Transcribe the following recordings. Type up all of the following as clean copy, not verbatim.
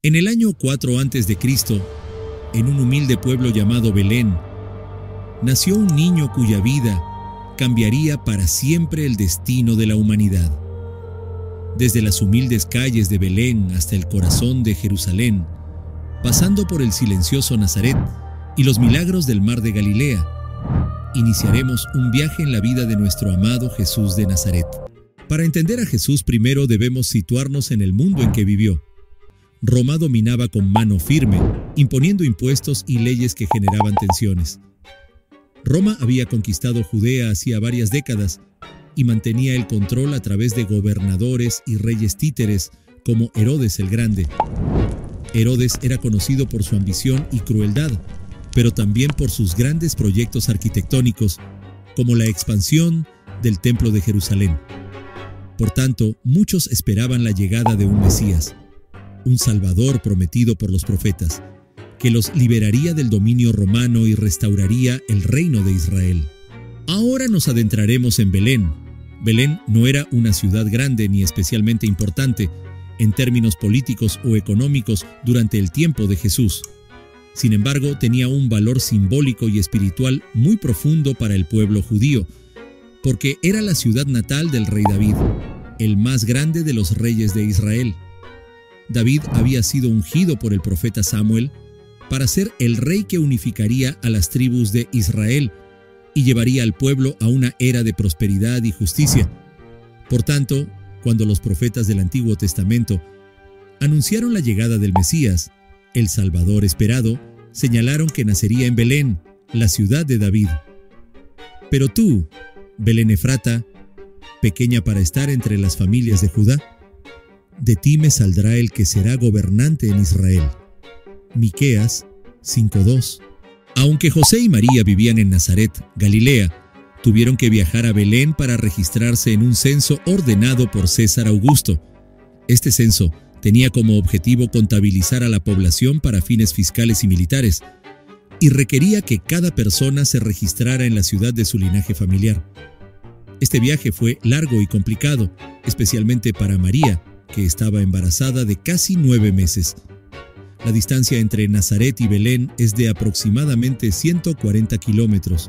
En el año 4 a.C., en un humilde pueblo llamado Belén, nació un niño cuya vida cambiaría para siempre el destino de la humanidad. Desde las humildes calles de Belén hasta el corazón de Jerusalén, pasando por el silencioso Nazaret y los milagros del mar de Galilea, iniciaremos un viaje en la vida de nuestro amado Jesús de Nazaret. Para entender a Jesús, primero debemos situarnos en el mundo en que vivió. Roma dominaba con mano firme, imponiendo impuestos y leyes que generaban tensiones. Roma había conquistado Judea hacía varias décadas y mantenía el control a través de gobernadores y reyes títeres como Herodes el Grande. Herodes era conocido por su ambición y crueldad, pero también por sus grandes proyectos arquitectónicos, como la expansión del Templo de Jerusalén. Por tanto, muchos esperaban la llegada de un Mesías, un Salvador prometido por los profetas, que los liberaría del dominio romano y restauraría el reino de Israel. Ahora nos adentraremos en Belén. Belén no era una ciudad grande ni especialmente importante en términos políticos o económicos durante el tiempo de Jesús. Sin embargo, tenía un valor simbólico y espiritual muy profundo para el pueblo judío, porque era la ciudad natal del rey David, el más grande de los reyes de Israel. David había sido ungido por el profeta Samuel para ser el rey que unificaría a las tribus de Israel y llevaría al pueblo a una era de prosperidad y justicia. Por tanto, cuando los profetas del Antiguo Testamento anunciaron la llegada del Mesías, el Salvador esperado, señalaron que nacería en Belén, la ciudad de David. Pero tú, Belén Efrata, pequeña para estar entre las familias de Judá, de ti me saldrá el que será gobernante en Israel. Miqueas 5:2. Aunque José y María vivían en Nazaret, Galilea, tuvieron que viajar a Belén para registrarse en un censo ordenado por César Augusto. Este censo tenía como objetivo contabilizar a la población para fines fiscales y militares, y requería que cada persona se registrara en la ciudad de su linaje familiar. Este viaje fue largo y complicado, especialmente para María, que estaba embarazada de casi 9 meses. La distancia entre Nazaret y Belén es de aproximadamente 140 kilómetros,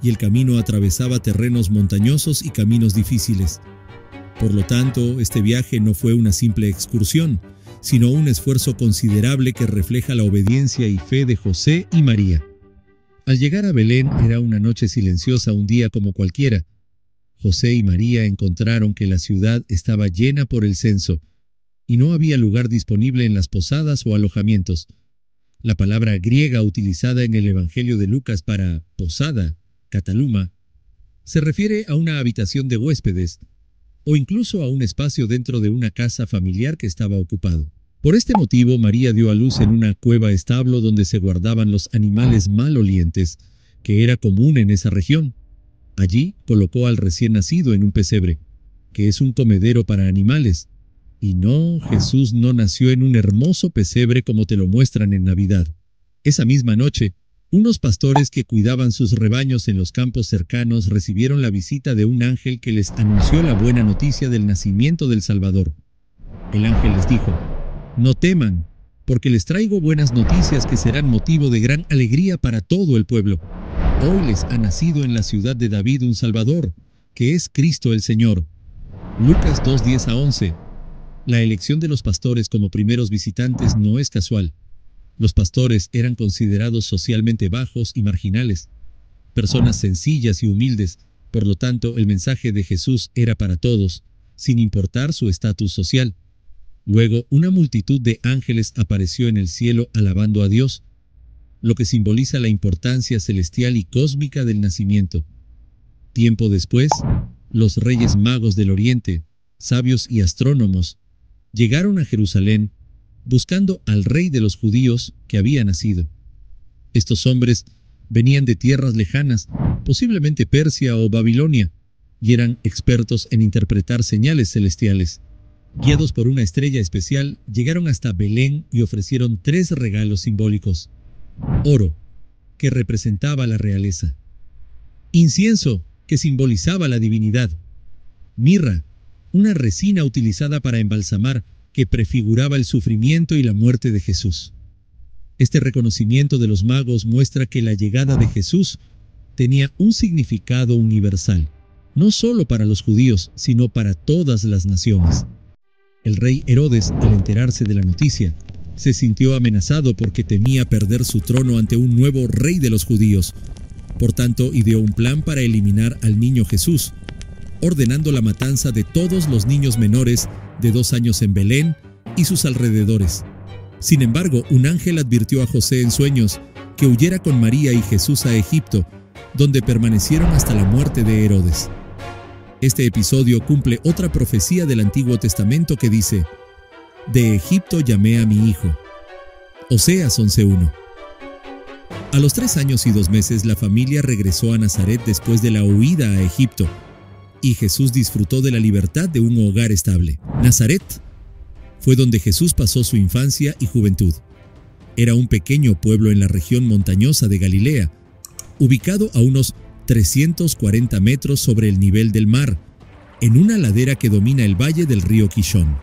y el camino atravesaba terrenos montañosos y caminos difíciles. Por lo tanto, este viaje no fue una simple excursión, sino un esfuerzo considerable que refleja la obediencia y fe de José y María. Al llegar a Belén era una noche silenciosa, un día como cualquiera. José y María encontraron que la ciudad estaba llena por el censo, y no había lugar disponible en las posadas o alojamientos. La palabra griega utilizada en el Evangelio de Lucas para posada, kataluma, se refiere a una habitación de huéspedes, o incluso a un espacio dentro de una casa familiar que estaba ocupado. Por este motivo, María dio a luz en una cueva establo donde se guardaban los animales malolientes, que era común en esa región. Allí colocó al recién nacido en un pesebre, que es un comedero para animales. Y no, Jesús no nació en un hermoso pesebre como te lo muestran en Navidad. Esa misma noche, unos pastores que cuidaban sus rebaños en los campos cercanos recibieron la visita de un ángel que les anunció la buena noticia del nacimiento del Salvador. El ángel les dijo: «No teman, porque les traigo buenas noticias que serán motivo de gran alegría para todo el pueblo. Hoy les ha nacido en la ciudad de David un Salvador, que es Cristo el Señor». Lucas 2:10-11. La elección de los pastores como primeros visitantes no es casual. Los pastores eran considerados socialmente bajos y marginales, personas sencillas y humildes. Por lo tanto, el mensaje de Jesús era para todos, sin importar su estatus social. Luego, una multitud de ángeles apareció en el cielo alabando a Dios, lo que simboliza la importancia celestial y cósmica del nacimiento. Tiempo después, los reyes magos del Oriente, sabios y astrónomos, llegaron a Jerusalén buscando al rey de los judíos que había nacido. Estos hombres venían de tierras lejanas, posiblemente Persia o Babilonia, y eran expertos en interpretar señales celestiales. Guiados por una estrella especial, llegaron hasta Belén y ofrecieron 3 regalos simbólicos: oro, que representaba la realeza; incienso, que simbolizaba la divinidad; mirra, una resina utilizada para embalsamar, que prefiguraba el sufrimiento y la muerte de Jesús. Este reconocimiento de los magos muestra que la llegada de Jesús tenía un significado universal, no solo para los judíos, sino para todas las naciones. El rey Herodes, al enterarse de la noticia, se sintió amenazado porque temía perder su trono ante un nuevo rey de los judíos. Por tanto, ideó un plan para eliminar al niño Jesús, ordenando la matanza de todos los niños menores de 2 años en Belén y sus alrededores. Sin embargo, un ángel advirtió a José en sueños que huyera con María y Jesús a Egipto, donde permanecieron hasta la muerte de Herodes. Este episodio cumple otra profecía del Antiguo Testamento que dice: «De Egipto llamé a mi hijo». Oseas 11:1. A los 3 años y 2 meses, la familia regresó a Nazaret después de la huida a Egipto, y Jesús disfrutó de la libertad de un hogar estable. Nazaret fue donde Jesús pasó su infancia y juventud. Era un pequeño pueblo en la región montañosa de Galilea, ubicado a unos 340 metros sobre el nivel del mar, en una ladera que domina el valle del río Kishón.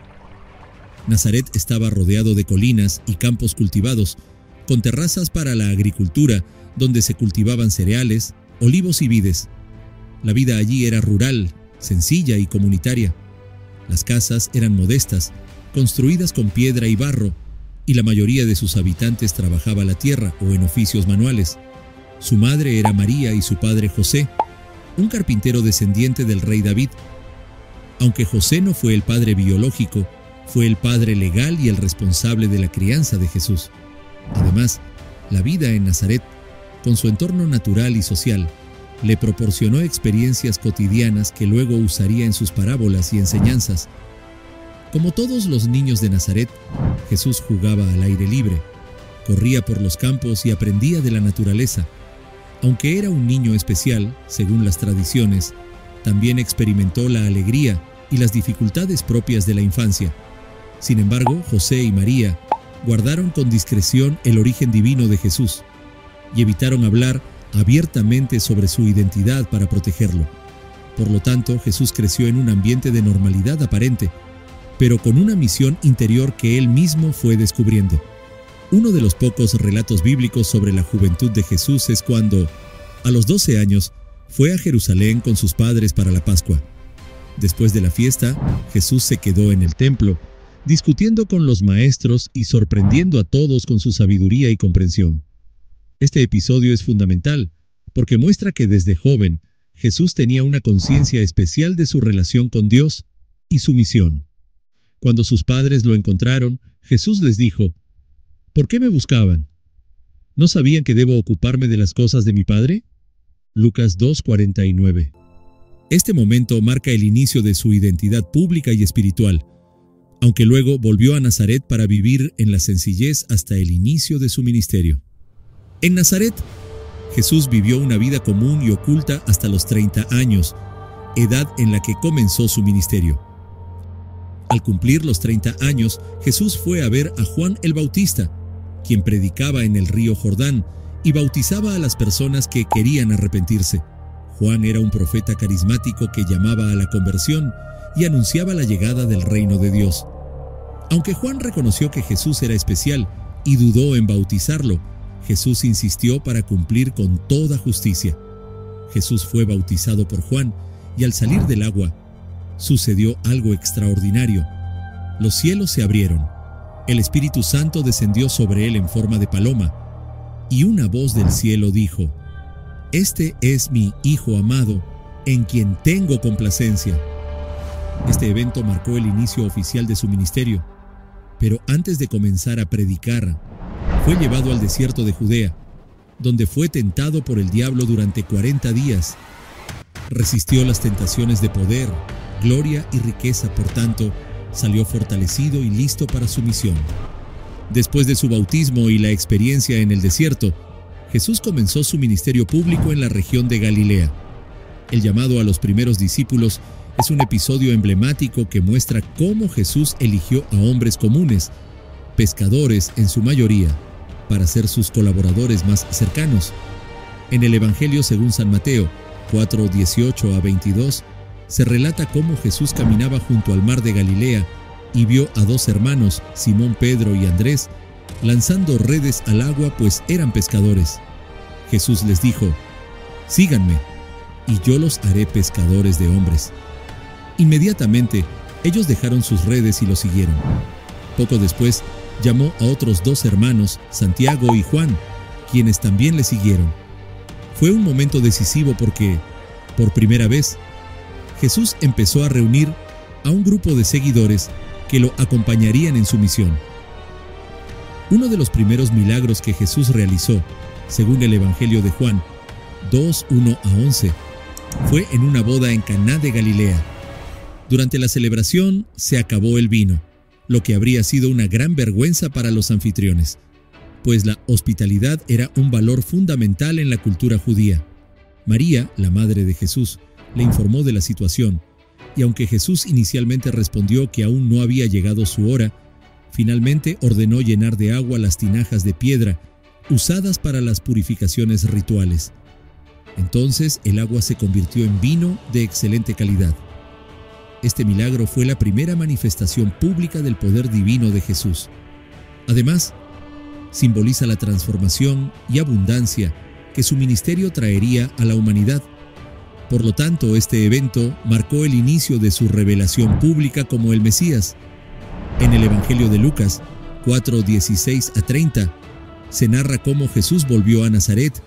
Nazaret estaba rodeado de colinas y campos cultivados, con terrazas para la agricultura, donde se cultivaban cereales, olivos y vides. La vida allí era rural, sencilla y comunitaria. Las casas eran modestas, construidas con piedra y barro, y la mayoría de sus habitantes trabajaba la tierra o en oficios manuales. Su madre era María y su padre José, un carpintero descendiente del rey David. Aunque José no fue el padre biológico, fue el padre legal y el responsable de la crianza de Jesús. Además, la vida en Nazaret, con su entorno natural y social, le proporcionó experiencias cotidianas que luego usaría en sus parábolas y enseñanzas. Como todos los niños de Nazaret, Jesús jugaba al aire libre, corría por los campos y aprendía de la naturaleza. Aunque era un niño especial, según las tradiciones, también experimentó la alegría y las dificultades propias de la infancia. Sin embargo, José y María guardaron con discreción el origen divino de Jesús y evitaron hablar abiertamente sobre su identidad para protegerlo. Por lo tanto, Jesús creció en un ambiente de normalidad aparente, pero con una misión interior que él mismo fue descubriendo. Uno de los pocos relatos bíblicos sobre la juventud de Jesús es cuando, a los 12 años, fue a Jerusalén con sus padres para la Pascua. Después de la fiesta, Jesús se quedó en el templo, discutiendo con los maestros y sorprendiendo a todos con su sabiduría y comprensión. Este episodio es fundamental, porque muestra que desde joven, Jesús tenía una conciencia especial de su relación con Dios y su misión. Cuando sus padres lo encontraron, Jesús les dijo: «¿Por qué me buscaban? ¿No sabían que debo ocuparme de las cosas de mi Padre?». Lucas 2:49. Este momento marca el inicio de su identidad pública y espiritual, aunque luego volvió a Nazaret para vivir en la sencillez hasta el inicio de su ministerio. En Nazaret, Jesús vivió una vida común y oculta hasta los 30 años, edad en la que comenzó su ministerio. Al cumplir los 30 años, Jesús fue a ver a Juan el Bautista, quien predicaba en el río Jordán y bautizaba a las personas que querían arrepentirse. Juan era un profeta carismático que llamaba a la conversión y anunciaba la llegada del reino de Dios. Aunque Juan reconoció que Jesús era especial y dudó en bautizarlo, Jesús insistió para cumplir con toda justicia. Jesús fue bautizado por Juan y al salir del agua, sucedió algo extraordinario. Los cielos se abrieron, el Espíritu Santo descendió sobre él en forma de paloma, y una voz del cielo dijo: «Este es mi Hijo amado, en quien tengo complacencia». Este evento marcó el inicio oficial de su ministerio, pero antes de comenzar a predicar, fue llevado al desierto de Judea, donde fue tentado por el diablo durante 40 días. Resistió las tentaciones de poder, gloria y riqueza, por tanto, salió fortalecido y listo para su misión. Después de su bautismo y la experiencia en el desierto, Jesús comenzó su ministerio público en la región de Galilea. El llamado a los primeros discípulos es un episodio emblemático que muestra cómo Jesús eligió a hombres comunes, pescadores en su mayoría, para ser sus colaboradores más cercanos. En el Evangelio según San Mateo 4:18 a 22, se relata cómo Jesús caminaba junto al mar de Galilea y vio a dos hermanos, Simón Pedro y Andrés, lanzando redes al agua, pues eran pescadores. Jesús les dijo: «Síganme, y yo los haré pescadores de hombres». Inmediatamente, ellos dejaron sus redes y lo siguieron. Poco después, llamó a otros dos hermanos, Santiago y Juan, quienes también le siguieron. Fue un momento decisivo porque, por primera vez, Jesús empezó a reunir a un grupo de seguidores que lo acompañarían en su misión. Uno de los primeros milagros que Jesús realizó, según el Evangelio de Juan 2:1-11, fue en una boda en Caná de Galilea. Durante la celebración se acabó el vino, lo que habría sido una gran vergüenza para los anfitriones, pues la hospitalidad era un valor fundamental en la cultura judía. María, la madre de Jesús, le informó de la situación, y aunque Jesús inicialmente respondió que aún no había llegado su hora, finalmente ordenó llenar de agua las tinajas de piedra usadas para las purificaciones rituales. Entonces el agua se convirtió en vino de excelente calidad. Este milagro fue la primera manifestación pública del poder divino de Jesús. Además, simboliza la transformación y abundancia que su ministerio traería a la humanidad. Por lo tanto, este evento marcó el inicio de su revelación pública como el Mesías. En el Evangelio de Lucas 4:16-30, se narra cómo Jesús volvió a Nazaret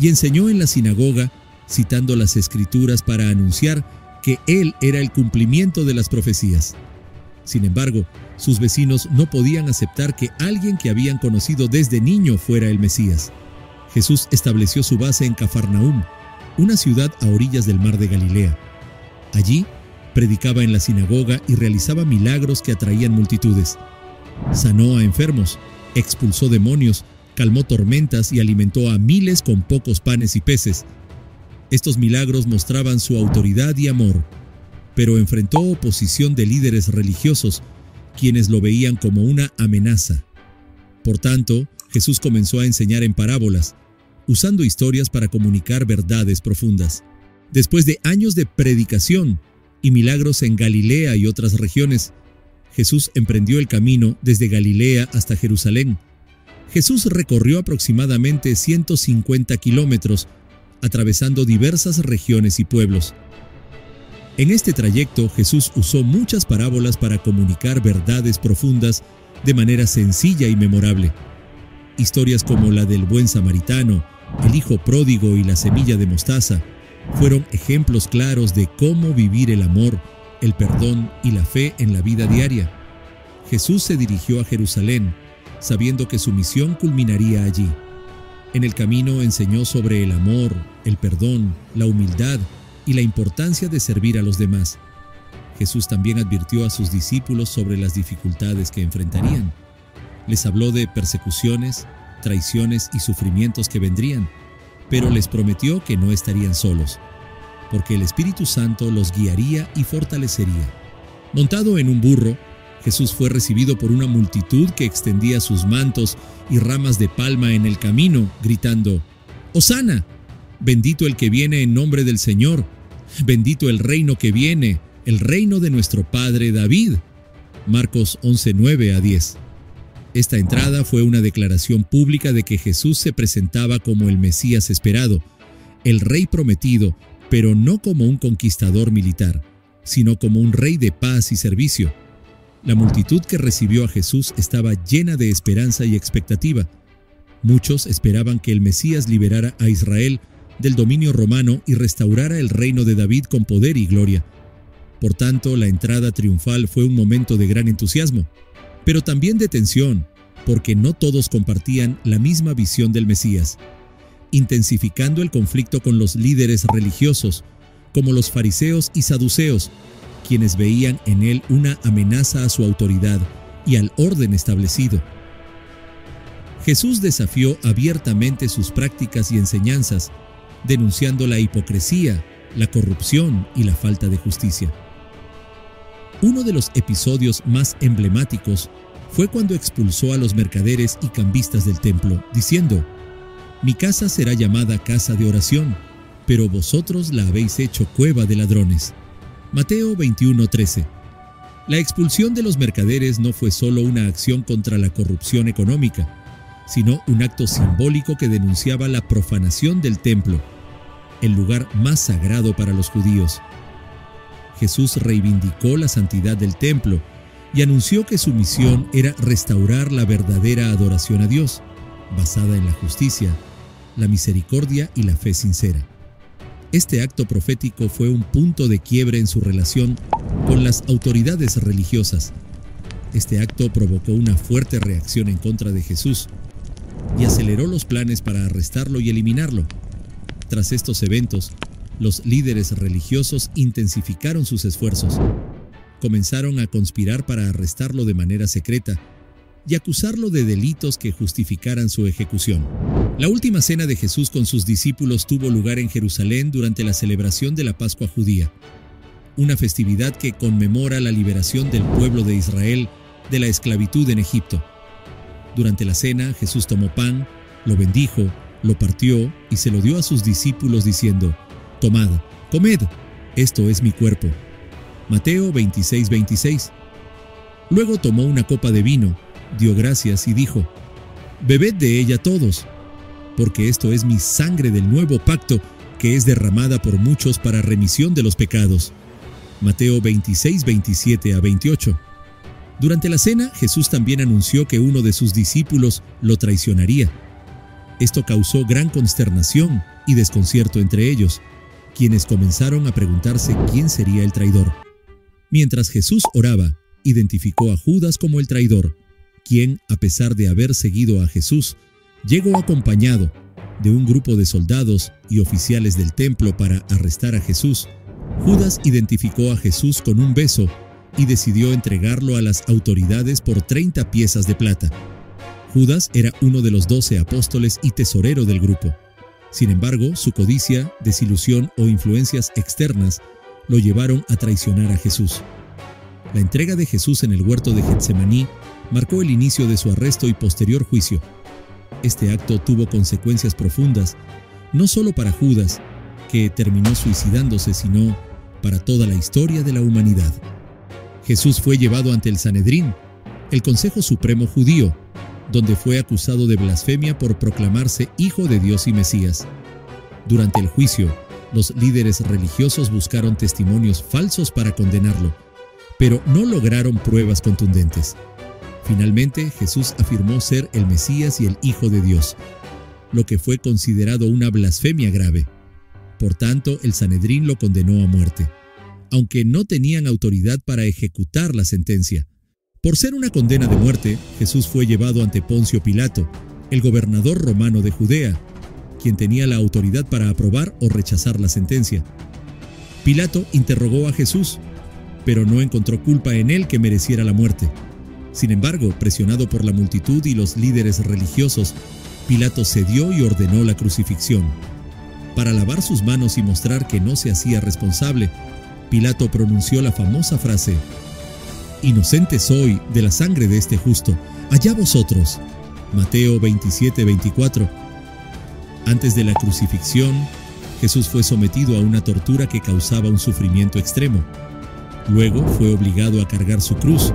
y enseñó en la sinagoga, citando las Escrituras para anunciar que Él era el cumplimiento de las profecías. Sin embargo, sus vecinos no podían aceptar que alguien que habían conocido desde niño fuera el Mesías. Jesús estableció su base en Cafarnaúm, una ciudad a orillas del mar de Galilea. Allí, predicaba en la sinagoga y realizaba milagros que atraían multitudes. Sanó a enfermos, expulsó demonios, calmó tormentas y alimentó a miles con pocos panes y peces. Estos milagros mostraban su autoridad y amor, pero enfrentó oposición de líderes religiosos, quienes lo veían como una amenaza. Por tanto, Jesús comenzó a enseñar en parábolas, usando historias para comunicar verdades profundas. Después de años de predicación y milagros en Galilea y otras regiones, Jesús emprendió el camino desde Galilea hasta Jerusalén. Jesús recorrió aproximadamente 150 kilómetros, atravesando diversas regiones y pueblos. En este trayecto, Jesús usó muchas parábolas para comunicar verdades profundas de manera sencilla y memorable. Historias como la del buen samaritano, el hijo pródigo y la semilla de mostaza fueron ejemplos claros de cómo vivir el amor, el perdón y la fe en la vida diaria. Jesús se dirigió a Jerusalén, sabiendo que su misión culminaría allí. En el camino enseñó sobre el amor, el perdón, la humildad y la importancia de servir a los demás. Jesús también advirtió a sus discípulos sobre las dificultades que enfrentarían. Les habló de persecuciones, traiciones y sufrimientos que vendrían, pero les prometió que no estarían solos, porque el Espíritu Santo los guiaría y fortalecería. Montado en un burro, Jesús fue recibido por una multitud que extendía sus mantos y ramas de palma en el camino, gritando: «¡Hosana! Bendito el que viene en nombre del Señor, bendito el reino que viene, el reino de nuestro padre David». Marcos 11:9-10. Esta entrada fue una declaración pública de que Jesús se presentaba como el Mesías esperado, el Rey prometido, pero no como un conquistador militar, sino como un Rey de paz y servicio. La multitud que recibió a Jesús estaba llena de esperanza y expectativa. Muchos esperaban que el Mesías liberara a Israel del dominio romano y restaurara el reino de David con poder y gloria. Por tanto, la entrada triunfal fue un momento de gran entusiasmo, pero también de tensión, porque no todos compartían la misma visión del Mesías, intensificando el conflicto con los líderes religiosos, como los fariseos y saduceos, quienes veían en él una amenaza a su autoridad y al orden establecido. Jesús desafió abiertamente sus prácticas y enseñanzas, denunciando la hipocresía, la corrupción y la falta de justicia. Uno de los episodios más emblemáticos fue cuando expulsó a los mercaderes y cambistas del templo, diciendo: «Mi casa será llamada casa de oración, pero vosotros la habéis hecho cueva de ladrones». Mateo 21:13. La expulsión de los mercaderes no fue solo una acción contra la corrupción económica, sino un acto simbólico que denunciaba la profanación del templo, el lugar más sagrado para los judíos. Jesús reivindicó la santidad del templo y anunció que su misión era restaurar la verdadera adoración a Dios, basada en la justicia, la misericordia y la fe sincera. Este acto profético fue un punto de quiebre en su relación con las autoridades religiosas. Este acto provocó una fuerte reacción en contra de Jesús y aceleró los planes para arrestarlo y eliminarlo. Tras estos eventos, los líderes religiosos intensificaron sus esfuerzos. Comenzaron a conspirar para arrestarlo de manera secreta y acusarlo de delitos que justificaran su ejecución. La última cena de Jesús con sus discípulos tuvo lugar en Jerusalén durante la celebración de la Pascua judía, una festividad que conmemora la liberación del pueblo de Israel de la esclavitud en Egipto. Durante la cena, Jesús tomó pan, lo bendijo, lo partió y se lo dio a sus discípulos diciendo: «Tomad, comed, esto es mi cuerpo». Mateo 26:26. Luego tomó una copa de vino, dio gracias y dijo: «Bebed de ella todos, porque esto es mi sangre del nuevo pacto, que es derramada por muchos para remisión de los pecados». Mateo 26:27-28. Durante la cena, Jesús también anunció que uno de sus discípulos lo traicionaría. Esto causó gran consternación y desconcierto entre ellos, quienes comenzaron a preguntarse quién sería el traidor. Mientras Jesús oraba, identificó a Judas como el traidor, quien, a pesar de haber seguido a Jesús, llegó acompañado de un grupo de soldados y oficiales del templo para arrestar a Jesús. Judas identificó a Jesús con un beso y decidió entregarlo a las autoridades por 30 piezas de plata. Judas era uno de los 12 apóstoles y tesorero del grupo. Sin embargo, su codicia, desilusión o influencias externas lo llevaron a traicionar a Jesús. La entrega de Jesús en el huerto de Getsemaní marcó el inicio de su arresto y posterior juicio. Este acto tuvo consecuencias profundas, no solo para Judas, que terminó suicidándose, sino para toda la historia de la humanidad. Jesús fue llevado ante el Sanedrín, el Consejo Supremo Judío, donde fue acusado de blasfemia por proclamarse Hijo de Dios y Mesías. Durante el juicio, los líderes religiosos buscaron testimonios falsos para condenarlo, pero no lograron pruebas contundentes. Finalmente, Jesús afirmó ser el Mesías y el Hijo de Dios, lo que fue considerado una blasfemia grave. Por tanto, el Sanedrín lo condenó a muerte, aunque no tenían autoridad para ejecutar la sentencia. Por ser una condena de muerte, Jesús fue llevado ante Poncio Pilato, el gobernador romano de Judea, quien tenía la autoridad para aprobar o rechazar la sentencia. Pilato interrogó a Jesús, pero no encontró culpa en él que mereciera la muerte. Sin embargo, presionado por la multitud y los líderes religiosos, Pilato cedió y ordenó la crucifixión. Para lavar sus manos y mostrar que no se hacía responsable, Pilato pronunció la famosa frase: «Inocente soy de la sangre de este justo, allá vosotros». Mateo 27:24. Antes de la crucifixión, Jesús fue sometido a una tortura que causaba un sufrimiento extremo. Luego fue obligado a cargar su cruz,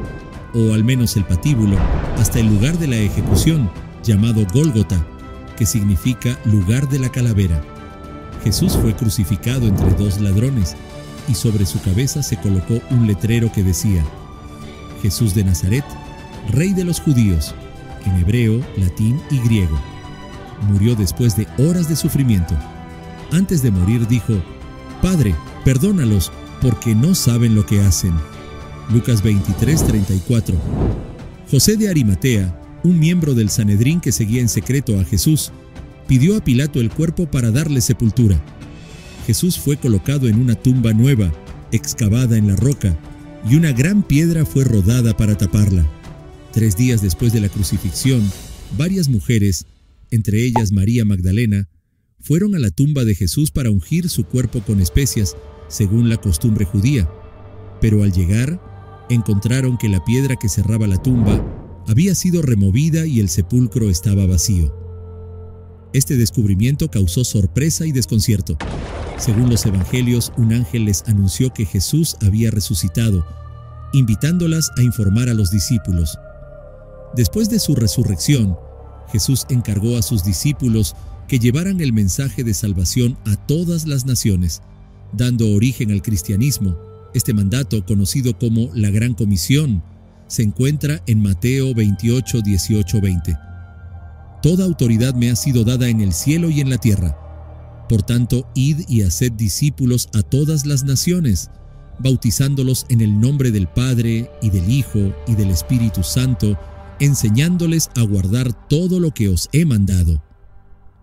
o al menos el patíbulo, hasta el lugar de la ejecución, llamado Gólgota, que significa lugar de la calavera. Jesús fue crucificado entre dos ladrones, y sobre su cabeza se colocó un letrero que decía: Jesús de Nazaret, Rey de los Judíos, en hebreo, latín y griego. Murió después de horas de sufrimiento. Antes de morir dijo: Padre, perdónalos, porque no saben lo que hacen. Lucas 23:34. José de Arimatea, un miembro del Sanedrín que seguía en secreto a Jesús, pidió a Pilato el cuerpo para darle sepultura. Jesús fue colocado en una tumba nueva, excavada en la roca, y una gran piedra fue rodada para taparla. 3 días después de la crucifixión, varias mujeres, entre ellas María Magdalena, fueron a la tumba de Jesús para ungir su cuerpo con especias, según la costumbre judía. Pero al llegar, encontraron que la piedra que cerraba la tumba había sido removida y el sepulcro estaba vacío. Este descubrimiento causó sorpresa y desconcierto. Según los evangelios, un ángel les anunció que Jesús había resucitado, invitándolas a informar a los discípulos. Después de su resurrección, Jesús encargó a sus discípulos que llevaran el mensaje de salvación a todas las naciones, dando origen al cristianismo. Este mandato, conocido como la Gran Comisión, se encuentra en Mateo 28, 18, 20. Toda autoridad me ha sido dada en el cielo y en la tierra. Por tanto, id y haced discípulos a todas las naciones, bautizándolos en el nombre del Padre, y del Hijo, y del Espíritu Santo, enseñándoles a guardar todo lo que os he mandado.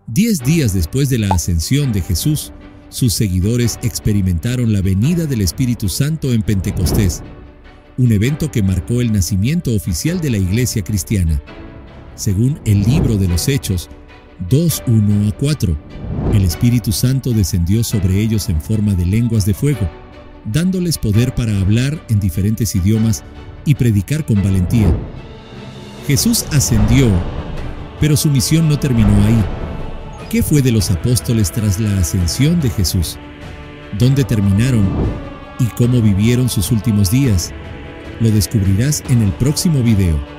10 días después de la ascensión de Jesús, sus seguidores experimentaron la venida del Espíritu Santo en Pentecostés, un evento que marcó el nacimiento oficial de la Iglesia cristiana. Según el libro de los Hechos 2:1-4, el Espíritu Santo descendió sobre ellos en forma de lenguas de fuego, dándoles poder para hablar en diferentes idiomas y predicar con valentía. Jesús ascendió, pero su misión no terminó ahí. ¿Qué fue de los apóstoles tras la ascensión de Jesús? ¿Dónde terminaron y cómo vivieron sus últimos días? Lo descubrirás en el próximo video.